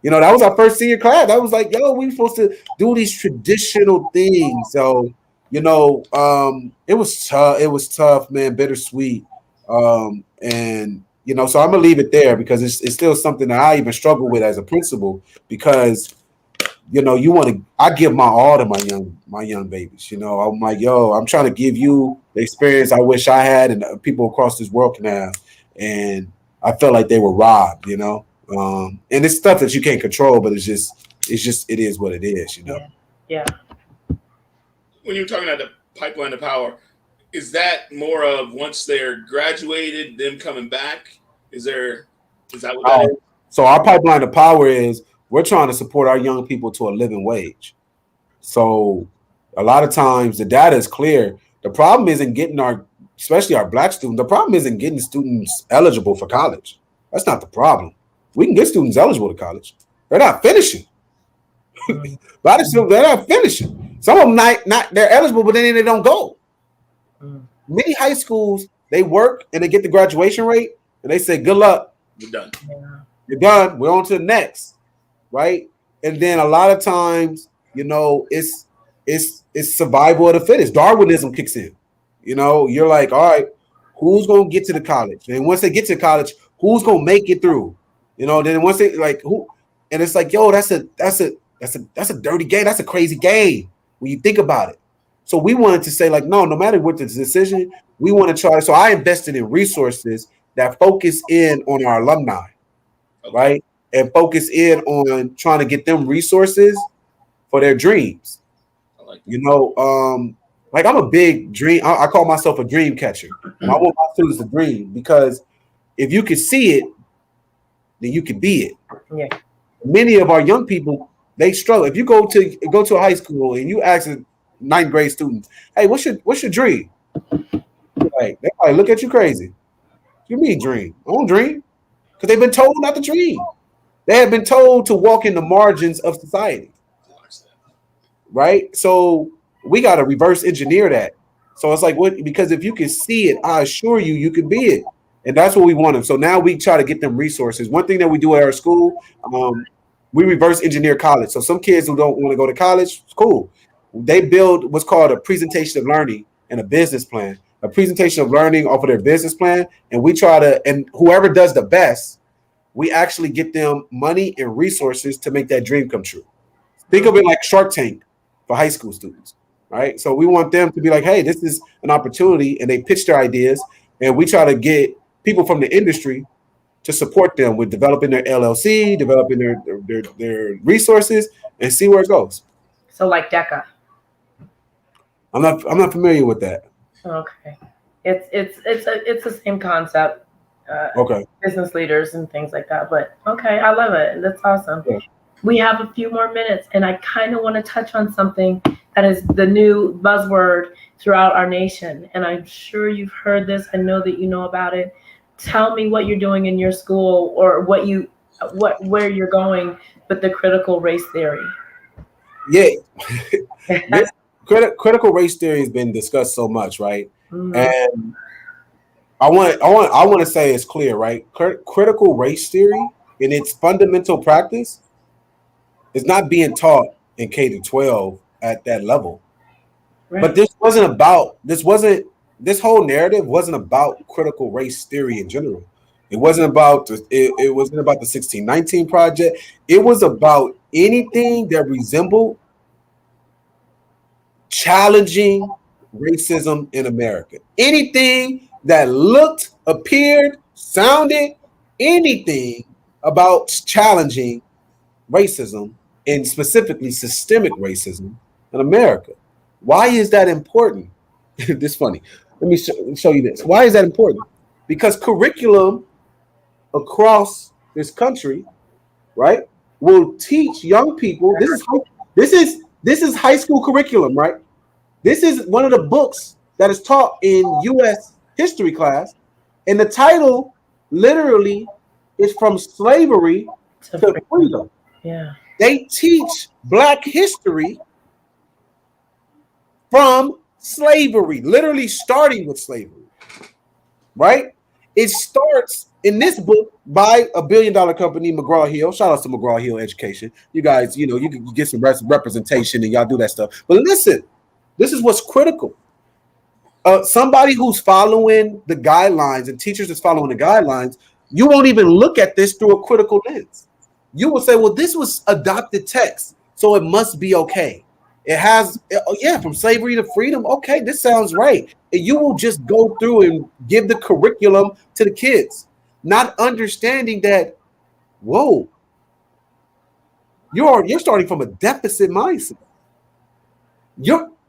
That was our first senior class. I was like, yo, we supposed to do these traditional things. So it was tough. It was tough, man, bittersweet. And so I'm gonna leave it there because it's still something that I even struggle with as a principal because I give my all to my young babies. I'm like, yo, I'm trying to give you the experience I wish I had and people across this world can have. And I felt like they were robbed, and it's stuff that you can't control, but it is what it is, Yeah. When you're talking about the pipeline to power, is that more of once they're graduated, them coming back? Is that what that is? So our pipeline to power is we're trying to support our young people to a living wage. So a lot of times the data is clear. The problem isn't getting especially our black students, the problem isn't getting students eligible for college. That's not the problem. We can get students eligible to college. They're not finishing. A lot of students, they're not finishing. Some of them not they're eligible, but then they don't go. Many high schools, they work and they get the graduation rate and they say, good luck. You're done. Yeah. You're done. We're on to the next. Right. And then a lot of times, it's survival of the fittest. Darwinism kicks in. You're like, all right, who's gonna get to the college? And once they get to college, who's gonna make it through? Then once they who, and it's like, yo, that's a dirty game. That's a crazy game when you think about it. So we wanted to say, no matter what the decision, we want to try. So I invested in resources that focus in on our alumni, right? And focus in on trying to get them resources for their dreams. I'm a big dream. I call myself a dream catcher. And I want my students to dream because if you can see it, then you can be it. Yeah. Many of our young people, they struggle. If you go to a high school and you ask a ninth grade student, hey, what's your dream? Like, they probably look at you crazy. You mean dream? I don't dream. Because they've been told not to dream. They have been told to walk in the margins of society. Right? So we got to reverse engineer that. So it's like, what? Because if you can see it, I assure you, you can be it. And that's what we want them. So now we try to get them resources. One thing that we do at our school, we reverse engineer college. So some kids who don't want to go to college, it's cool. They build what's called a presentation of learning and a business plan. A presentation of learning off of their business plan. And we try to, and whoever does the best, we actually get them money and resources to make that dream come true. Think of it like Shark Tank for high school students, right? So we want them to be like, hey, this is an opportunity, and they pitch their ideas, and we try to get people from the industry to support them with developing their LLC, developing their resources, and see where it goes. So like DECA. I'm not familiar with that. Okay, it's the same concept. Okay. Business leaders and things like that. But okay, I love it. That's awesome. Yeah. We have a few more minutes, and I kind of want to touch on something that is the new buzzword throughout our nation. And I'm sure you've heard this. I know that you know about it. Tell me what you're doing in your school or where you're going with the critical race theory. Yeah. Critical race theory has been discussed so much, right? Mm-hmm. And I want to say it's clear, right? Critical race theory in its fundamental practice is not being taught in K-12 at that level. Right. But this whole narrative wasn't about critical race theory in general. It wasn't about it wasn't about the 1619 project. It was about anything that resembled challenging racism in America. Anything that looked, appeared, sounded, anything about challenging racism, and specifically systemic racism in America. Why is that important? This is funny. Let me show you this. Why is that important? Because curriculum across this country, right, will teach young people. This is high school curriculum, right? This is one of the books that is taught in U.S. history class, and the title literally is From Slavery to Freedom. Yeah. They teach Black history from slavery, literally starting with slavery, right? It starts in this book by a $1 billion company, McGraw-Hill. Shout out to McGraw-Hill Education. You guys, you can get some representation and y'all do that stuff. But listen, This is what's critical. Somebody who's following the guidelines and teachers that's following the guidelines, you won't even look at this through a critical lens. You will say, well, this was adopted text, so it must be okay. It has, from slavery to freedom. Okay, this sounds right. And you will just go through and give the curriculum to the kids, not understanding that, whoa, you're starting from a deficit mindset.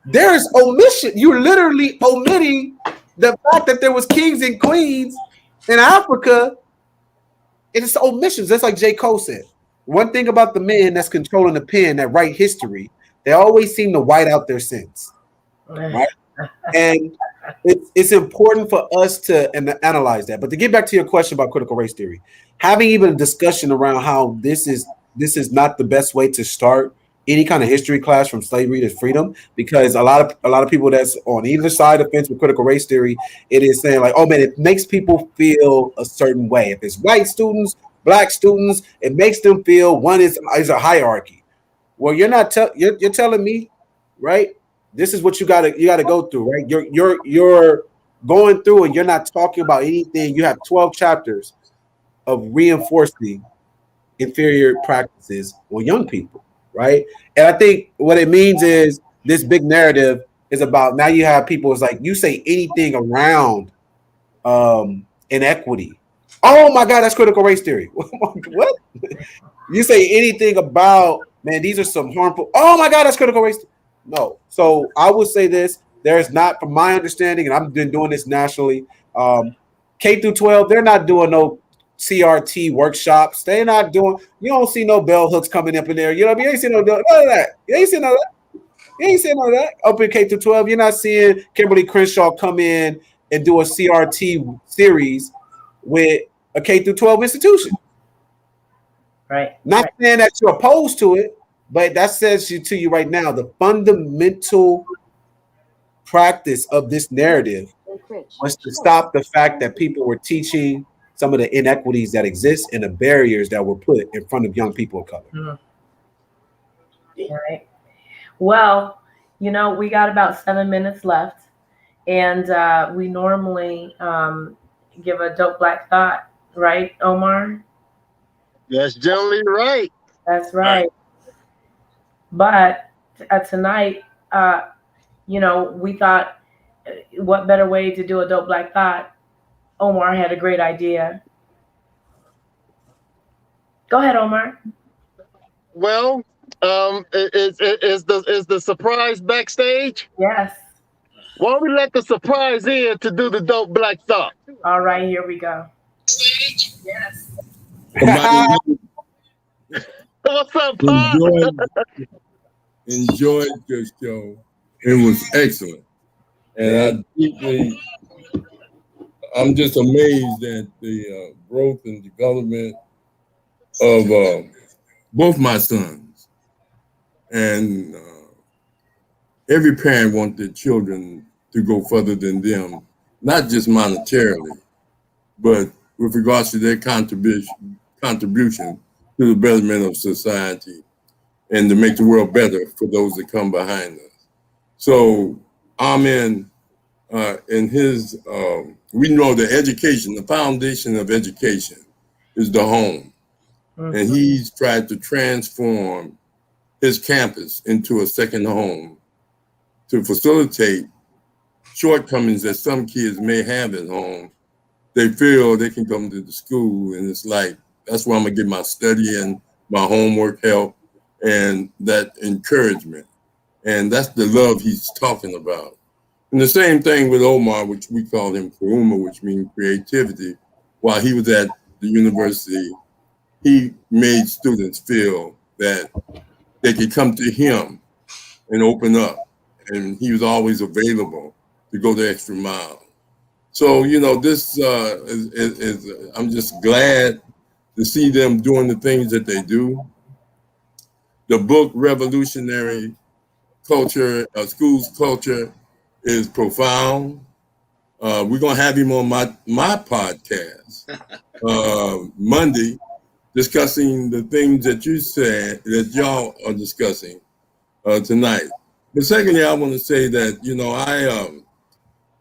There is omission. You're literally omitting the fact that there was kings and queens in Africa. It's omissions. That's like J. Cole said. One thing about the men that's controlling the pen that write history, they always seem to white out their sins. Right? And it's important for us to analyze that. But to get back to your question about critical race theory, having even a discussion around how this is not the best way to start any kind of history class from slavery to freedom, because a lot of people that's on either side of the fence with critical race theory, it is saying like, oh man, it makes people feel a certain way. If it's white students, black students, it makes them feel one is a hierarchy. Well, you're not you're telling me, right? This is what you gotta go through, right? You're going through and you're not talking about anything. You have 12 chapters of reinforcing inferior practices on young people. Right. And I think what it means is this big narrative is about now you have people, it's like you say anything around inequity. Oh my God, that's critical race theory. What? You say anything about, man, these are some harmful. Oh my God, that's critical race theory. No. So I would say this. There is not, from my understanding, and I've been doing this nationally, K through 12, they're not doing no CRT workshops. They're not doing, you don't see no bell hooks coming up in there. You know what I mean? You ain't seen none of that. You ain't seen none of that. You ain't seen none of that. Up in K through 12, you're not seeing Kimberly Crenshaw come in and do a CRT series with a K through 12 institution. Right. Not saying that you're opposed to it, but that says to you right now, the fundamental practice of this narrative was to stop the fact that people were teaching some of the inequities that exist and the barriers that were put in front of young people of color. All right. Well, we got about 7 minutes left, and we normally give a dope black thought, right, Omar? That's generally right. That's right. But tonight, we thought, what better way to do a dope black thought? Omar had a great idea. Go ahead, Omar. Well, is the surprise backstage? Yes. Why don't we let the surprise in to do the dope black thought? All right, here we go. Yes. Somebody What's up, Pop? enjoyed your show. It was excellent. And I'm just amazed at the growth and development of both my sons. And every parent wants their children to go further than them, not just monetarily, but with regards to their contribution to the betterment of society and to make the world better for those that come behind us. So Amen. In his, we know that education, the foundation of education is the home. Mm-hmm. And he's tried to transform his campus into a second home to facilitate shortcomings that some kids may have at home. They feel they can come to the school and it's like, that's where I'm gonna get my study and my homework help and that encouragement. And that's the love he's talking about. And the same thing with Omar, which we call him Kuruma, which means creativity. While he was at the university, he made students feel that they could come to him and open up. And he was always available to go the extra mile. So, this is I'm just glad to see them doing the things that they do. The book, Revolutionary Culture, Schools Culture, is profound. We're going to have him on my podcast Monday, discussing the things that you said, that y'all are discussing tonight. But secondly, I want to say that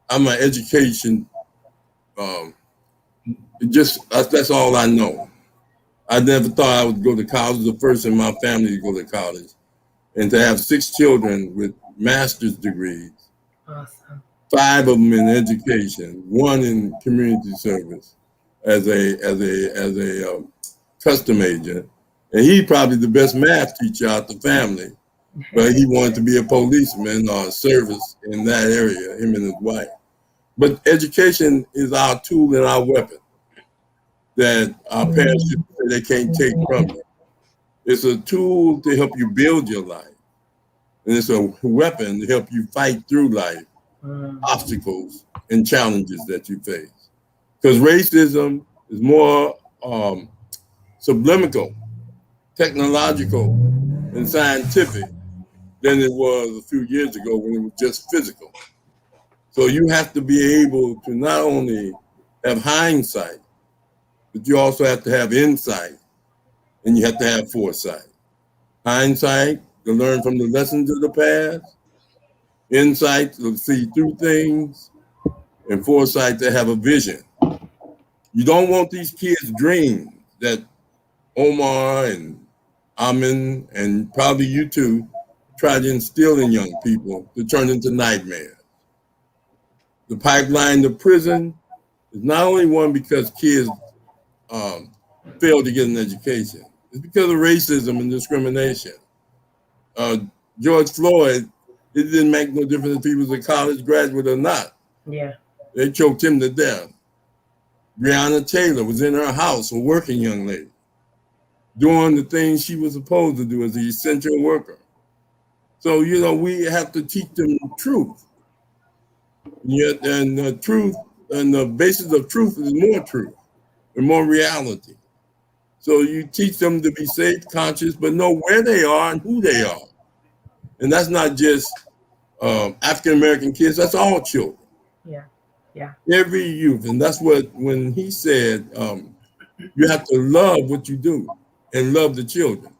I'm an education. That's all I know. I never thought I would go to college. The first in my family to go to college, and to have 6 children with master's degrees. Awesome. 5 of them in education, 1 in community service as a custom agent, and he's probably the best math teacher out the family. But he wanted to be a policeman or service in that area, him and his wife. But education is our tool and our weapon that our parents should say they can't take from you. It's a tool to help you build your life. And it's a weapon to help you fight through life, obstacles and challenges that you face. Because racism is more subliminal, technological, and scientific than it was a few years ago when it was just physical. So you have to be able to not only have hindsight, but you also have to have insight, and you have to have foresight. Hindsight to learn from the lessons of the past, insight to see through things, and foresight to have a vision. You don't want these kids' dreams that Omar and Amin and probably you too try to instill in young people to turn into nightmares. The pipeline to prison is not only one because kids fail to get an education, it's because of racism and discrimination. George Floyd, it didn't make no difference if he was a college graduate or not. Yeah. They choked him to death. Breonna Taylor was in her house, a working young lady, doing the things she was supposed to do as an essential worker. So, we have to teach them truth. And the truth, and the basis of truth is more truth and more reality. So you teach them to be safe, conscious, but know where they are and who they are. And that's not just African-American kids, that's all children. Yeah. Every youth. And that's when he said, you have to love what you do and love the children.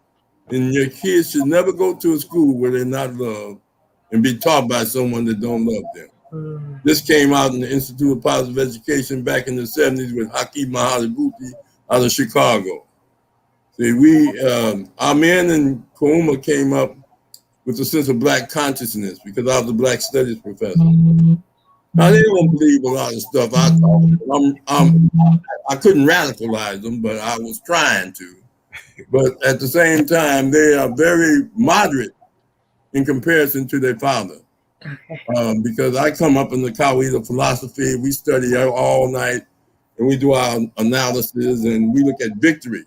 And your kids should never go to a school where they're not loved and be taught by someone that don't love them. This came out in the Institute of Positive Education back in the 70s with Hakeem Mahalabuti out of Chicago. See, Amin and Kouma came up with a sense of Black consciousness because I was a Black studies professor. Now, they don't believe a lot of stuff I talk. I couldn't radicalize them, but I was trying to. But at the same time, they are very moderate in comparison to their father. Because I come up in the College of Philosophy, we study all night, and we do our analysis, and we look at victories.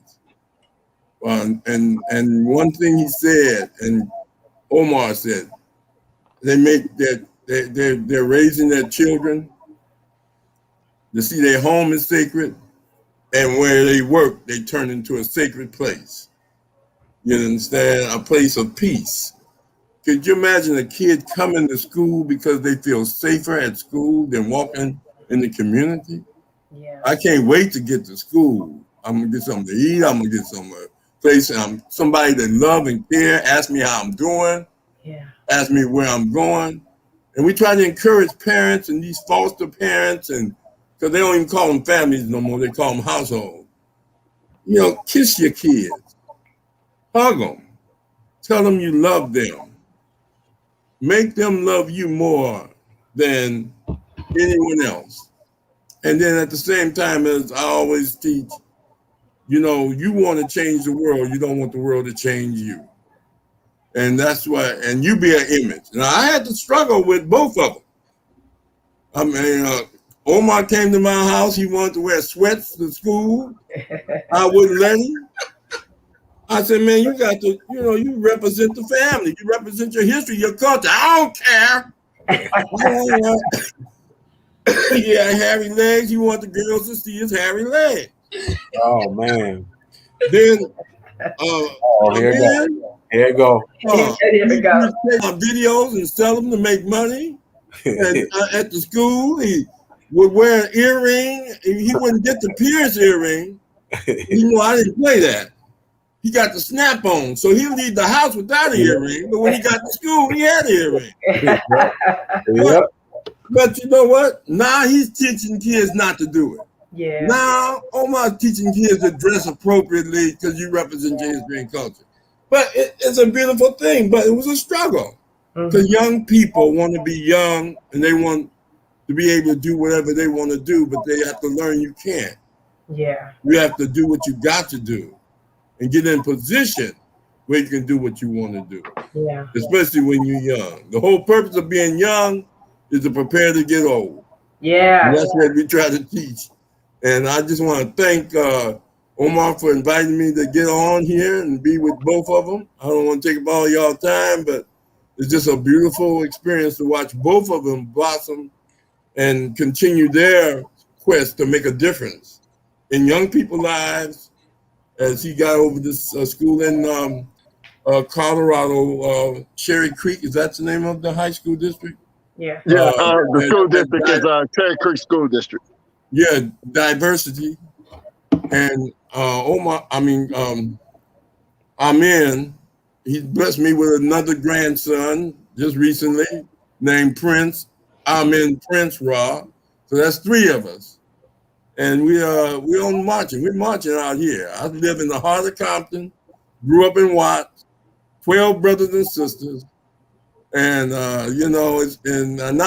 And one thing he said, and Omar said, they're raising their children to see their home is sacred, and where they work, they turn into a sacred place. You understand? A place of peace. Could you imagine a kid coming to school because they feel safer at school than walking in the community? Yeah. I can't wait to get to school. I'm gonna get something to eat. I'm gonna get some place. Somebody that love and care. Ask me how I'm doing. Yeah. Ask me where I'm going. And we try to encourage parents and these foster parents, and because they don't even call them families no more, they call them households. Kiss your kids, hug them, tell them you love them, make them love you more than anyone else. And then at the same time, as I always teach, you want to change the world, you don't want the world to change you. And that's why, and you be an image. Now, I had to struggle with both of them. I mean, Omar came to my house. He wanted to wear sweats to school. I wouldn't let him. I said, man, you got to, you represent the family. You represent your history, your culture. I don't care. He had hairy legs. He wanted the girls to see his hairy legs. Oh, man. Then, here you go. Here we go. He take on videos and sell them to make money. And at the school, he would wear an earring. He wouldn't get the Pierce earring. I didn't play that. he got the snap on. So he'll leave the house without an earring, but when he got to school, he had an earring. Yep. But you know what? Now he's teaching kids not to do it. Yeah. Now Omar's teaching kids to dress appropriately because you represent James Green culture. But it's a beautiful thing, but it was a struggle. Because young people want to be young and they want to be able to do whatever they want to do, but they have to learn you can't. Yeah. You have to do what you got to do and get in position where you can do what you want to do. Yeah. Especially when you're young. The whole purpose of being young is to prepare to get old. Yeah. And that's what we try to teach. And I just want to thank Omar for inviting me to get on here and be with both of them. I don't want to take up all y'all time, but it's just a beautiful experience to watch both of them blossom and continue their quest to make a difference in young people's lives. As he got over this school in Colorado, Cherry Creek, is that the name of the high school district? Yeah. Yeah, the school district is Cherry Creek School District. Yeah, diversity. And Amen. He blessed me with another grandson just recently named Prince. Amen Prince Rahh. So that's 3 of us. And we're on marching. We're marching out here. I live in the heart of Compton, grew up in Watts, 12 brothers and sisters. And now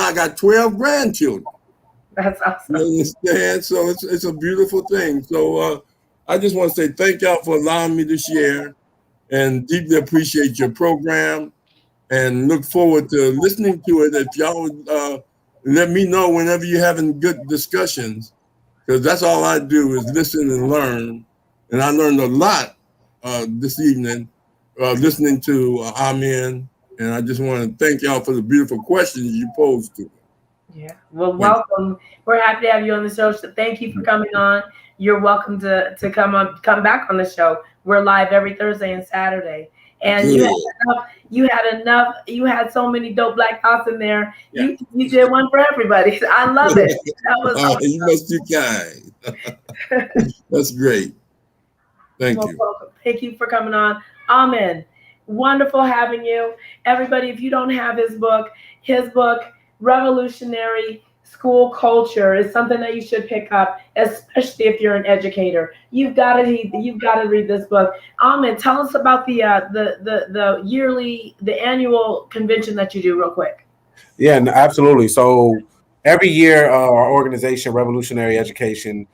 I got 12 grandchildren. That's awesome. You understand? So it's a beautiful thing. So I just want to say thank y'all for allowing me to share and deeply appreciate your program and look forward to listening to it. If y'all would let me know whenever you're having good discussions, because that's all I do is listen and learn. And I learned a lot this evening listening to Amen. And I just want to thank y'all for the beautiful questions you posed to me. Yeah. Well, welcome. We're happy to have you on the show. So thank you for coming on. You're welcome to come back on the show. We're live every Thursday and Saturday. And you had so many dope black thoughts in there. Yeah. You did one for everybody. I love it. That was awesome. You must be kind. That's great. Thank you. Welcome. Thank you for coming on. Amen. Wonderful having you. Everybody, if you don't have his book, Revolutionary School Culture, is something that you should pick up, especially if you're an educator. You've got to read this book. Ahmed, tell us about the annual convention that you do real quick. Yeah, absolutely. So every year, our organization, Revolutionary Educator,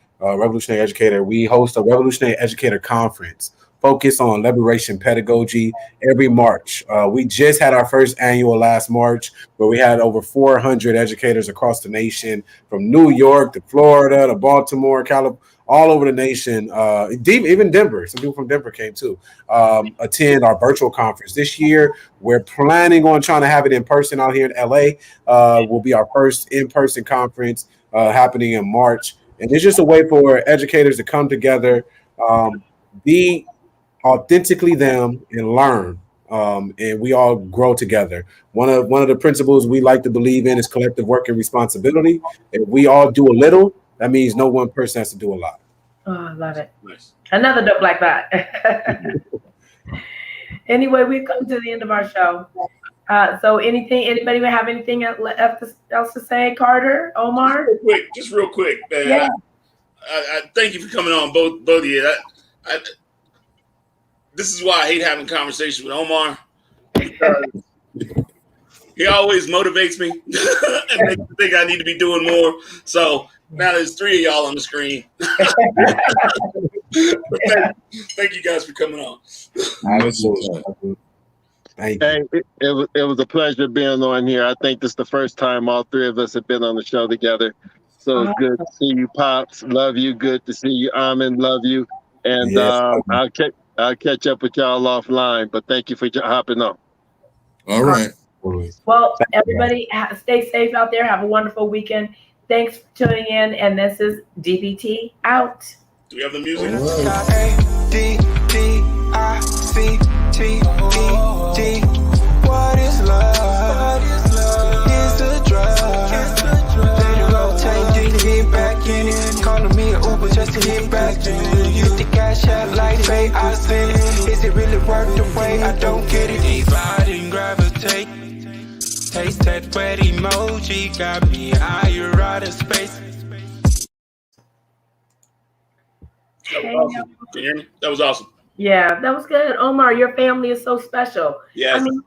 we host a Revolutionary Educator Conference focused on liberation pedagogy every March. We just had our first annual last March, where we had over 400 educators across the nation, from New York to Florida to Baltimore, California, all over the nation, even Denver. Some people from Denver came too, attend our virtual conference. This year, we're planning on trying to have it in person out here in LA. Will be our first in-person conference happening in March. And it's just a way for educators to come together, be authentically them, and learn. And we all grow together. One of the principles we like to believe in is collective work and responsibility. If we all do a little, that means no one person has to do a lot. Oh, I love it. Nice. Another dope like that. Anyway, we've come to the end of our show. So anybody would have anything else to say? Carter, Omar? Just real quick, man. Yeah. I thank you for coming on, both of you. This is why I hate having conversations with Omar. He always motivates me and makes me think I need to be doing more. So now there's 3 of y'all on the screen. Thank you guys for coming on. Hey, it was a pleasure being on here. I think this is the first time all 3 of us have been on the show together. So it's good to see you, Pops. Love you. Good to see you, Amin. Love you. And yes, I'll catch up with y'all offline. But thank you for hopping on. All right. Well, everybody, stay safe out there. Have a wonderful weekend. Thanks for tuning in. And this is DBT out. Do we have the music? What is love? It's a drug. Let it rotate, just to get back in it. Calling me an Uber just to get back in it. Hit the cash out like fake, I spend it. it work the way I don't get it. Divide and gravitate. Taste that wet emoji, got me higher out of space. That was awesome. Can you hear me? That was awesome. Yeah, that was good. Omar, your family is so special. Yes. I mean,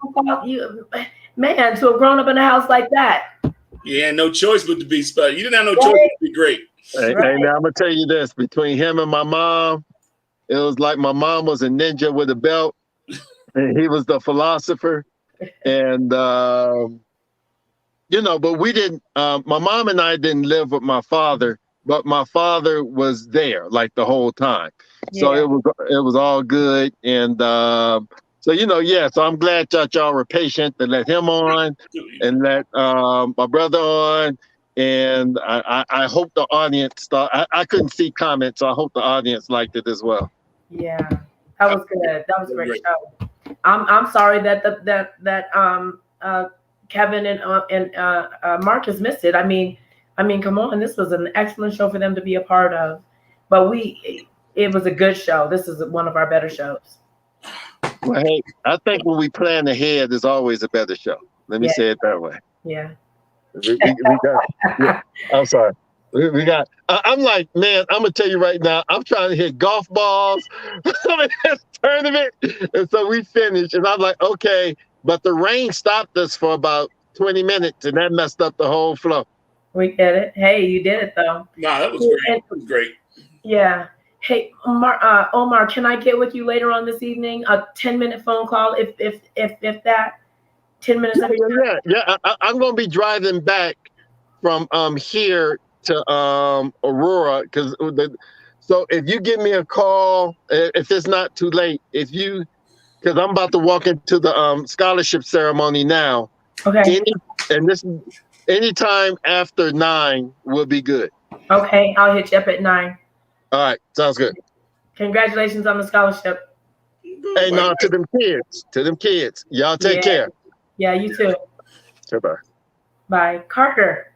you, man, to have grown up in a house like that. You had no choice but to be special. You didn't have no choice but to be great. Hey, now I'm gonna tell you this: between him and my mom, it was like my mom was a ninja with a belt, and he was the philosopher. And you know, but we didn't. My mom and I didn't live with my father, but my father was there like the whole time. So it was all good. And so you know, yeah. So I'm glad that y'all were patient to let him on and let my brother on. And I hope the audience thought I couldn't see comments, so I hope the audience liked it as well. Yeah, that was good. That was a great show. I'm sorry that Kevin and Marcus missed it. I mean, come on, this was an excellent show for them to be a part of. But it was a good show. This is one of our better shows. Well, hey, I think when we plan ahead, there's always a better show. Let me say it that way. Yeah. We got. Yeah, I'm sorry. We got. I'm like, man. I'm gonna tell you right now. I'm trying to hit golf balls in this tournament, and so we finished. And I'm like, okay, but the rain stopped us for about 20 minutes, and that messed up the whole flow. We get it. Hey, you did it though. Nah, that was great. That was great. Yeah. Hey, Omar, can I get with you later on this evening? A 10-minute phone call, if that. 10 minutes. Yeah. I'm gonna be driving back from here to Aurora because so if you give me a call if it's not too late, because I'm about to walk into the scholarship ceremony now. Okay. Anytime after 9 will be good. Okay, I'll hit you up at 9. All right, sounds good. Congratulations on the scholarship. Hey, no, to them kids. Y'all take care. Yeah, you too. Bye. Bye. Carter.